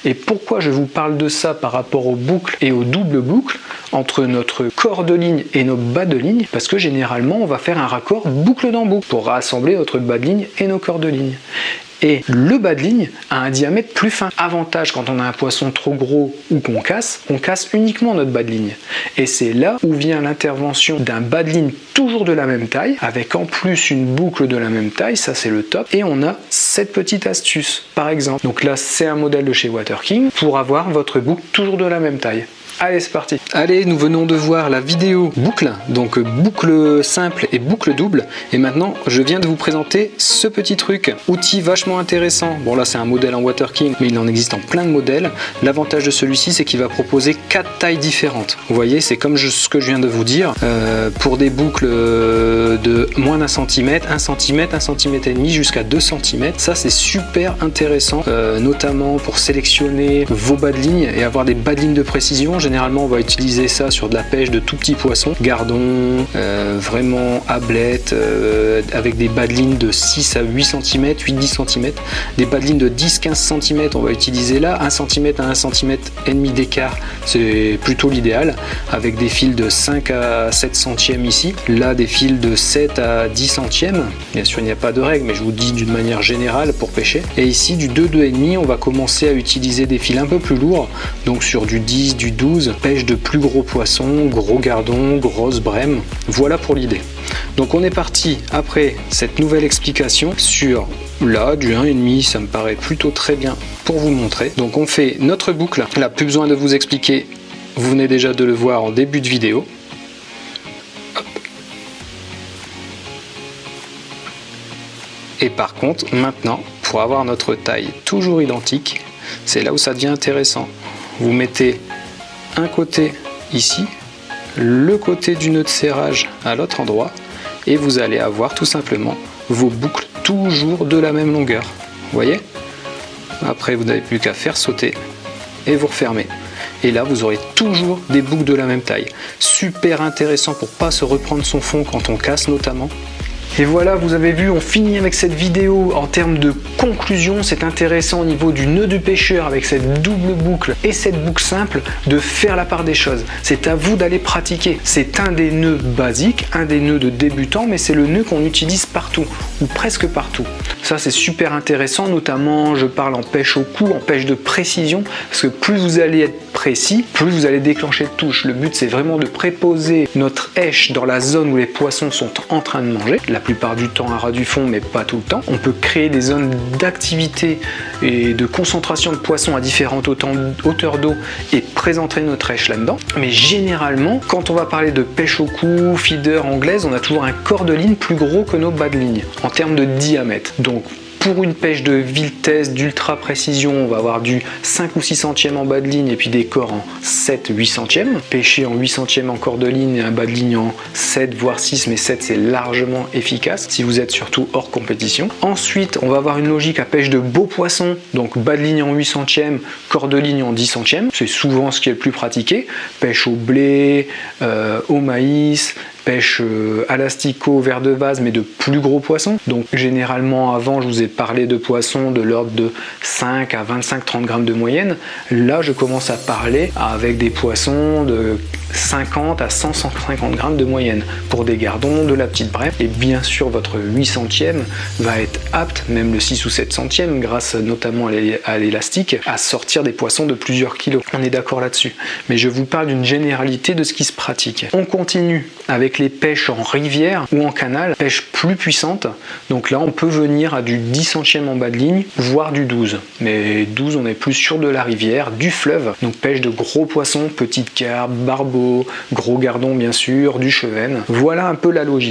Et pourquoi je vous parle de ça par rapport aux boucles et aux doubles boucles entre notre corps de ligne et nos bas de ligne? Parce que généralement on va faire un raccord boucle dans boucle pour rassembler notre bas de ligne et nos corps de ligne. Et le bas de ligne a un diamètre plus fin. Avantage quand on a un poisson trop gros ou qu'on casse uniquement notre bas de ligne. Et c'est là où vient l'intervention d'un bas de ligne toujours de la même taille, avec en plus une boucle de la même taille, ça c'est le top. Et on a cette petite astuce, par exemple. Donc là c'est un modèle de chez Water King pour avoir votre boucle toujours de la même taille. Allez, c'est parti. Allez, nous venons de voir la vidéo boucle, donc boucle simple et boucle double. Et maintenant, je viens de vous présenter ce petit truc, outil vachement intéressant. Bon là, c'est un modèle en Water King, mais il en existe en plein de modèles. L'avantage de celui-ci, c'est qu'il va proposer 4 tailles différentes. Vous voyez, c'est comme ce que je viens de vous dire. Pour des boucles de moins d'un centimètre, 1 cm, 1 cm et demi, jusqu'à 2 cm. Ça, c'est super intéressant, notamment pour sélectionner vos bas de ligne et avoir des bas de ligne de précision. Généralement, on va utiliser ça sur de la pêche de tout petits poissons, gardons, vraiment ablette, avec des bas de ligne de 6 à 8 cm, 8-10 cm. Des bas de ligne de 10-15 cm, on va utiliser là, 1 cm à 1 cm et demi d'écart, c'est plutôt l'idéal, avec des fils de 5 à 7 centièmes ici. Là, des fils de 7 à 10 centièmes. Bien sûr, il n'y a pas de règle, mais je vous dis d'une manière générale pour pêcher. Et ici, du 2-2,5, on va commencer à utiliser des fils un peu plus lourds, donc sur du 10, du 12, pêche de plus gros poissons, gros gardons, grosses brèmes. Voilà pour l'idée. Donc on est parti après cette nouvelle explication sur là du 1,5, ça me paraît plutôt très bien pour vous montrer. Donc on fait notre boucle, là plus besoin de vous expliquer, vous venez déjà de le voir en début de vidéo. Hop. Et par contre maintenant, pour avoir notre taille toujours identique, c'est là où ça devient intéressant. Vous mettez un côté ici, le côté du nœud de serrage à l'autre endroit, et vous allez avoir tout simplement vos boucles toujours de la même longueur. Vous voyez? Après, vous n'avez plus qu'à faire sauter et vous refermez. Et là, vous aurez toujours des boucles de la même taille. Super intéressant pour pas se reprendre son fond quand on casse notamment. Et voilà, vous avez vu, on finit avec cette vidéo. En termes de conclusion, c'est intéressant au niveau du nœud du pêcheur avec cette double boucle et cette boucle simple de faire la part des choses. C'est à vous d'aller pratiquer. C'est un des nœuds basiques, un des nœuds de débutant, mais c'est le nœud qu'on utilise partout, ou presque partout. Ça, c'est super intéressant, notamment, je parle en pêche au cou, en pêche de précision, parce que plus vous allez être précis, plus vous allez déclencher de touche. Le but, c'est vraiment de préposer notre èche dans la zone où les poissons sont en train de manger. La plupart du temps à ras du fond, mais pas tout le temps. On peut créer des zones d'activité et de concentration de poissons à différentes hauteurs d'eau et présenter notre èche là-dedans. Mais généralement, quand on va parler de pêche au cou, feeder anglaise, on a toujours un corps de ligne plus gros que nos bas de ligne en termes de diamètre. Donc, pour une pêche de vitesse, d'ultra précision, on va avoir du 5 ou 6 centièmes en bas de ligne et puis des corps en 7-8 centièmes. Pêcher en 8 centièmes en corps de ligne et un bas de ligne en 7 voire 6, mais 7 c'est largement efficace si vous êtes surtout hors compétition. Ensuite, on va avoir une logique à pêche de beaux poissons, donc bas de ligne en 8 centièmes, corps de ligne en 10 centièmes. C'est souvent ce qui est le plus pratiqué. Pêche au blé, au maïs, pêche à l'asticot, vers de vase, mais de plus gros poissons. Donc généralement avant, je vous ai parlé de poissons de l'ordre de 5 à 25-30 grammes de moyenne. Là, je commence à parler avec des poissons de 50 à 100-150 grammes de moyenne pour des gardons, de la petite brève. Et bien sûr, votre 8 centièmes va être apte, même le 6 ou 7 centièmes, grâce notamment à l'élastique, à sortir des poissons de plusieurs kilos. On est d'accord là-dessus. Mais je vous parle d'une généralité de ce qui se pratique. On continue avec les pêches en rivière ou en canal, pêche plus puissante. Donc là, on peut venir à du 10 centièmes en bas de ligne, voire du 12. Mais 12, on est plus sur de la rivière, du fleuve. Donc pêche de gros poissons, petites carpes, barbeaux, gros gardons bien sûr, du chevenne. Voilà un peu la logique.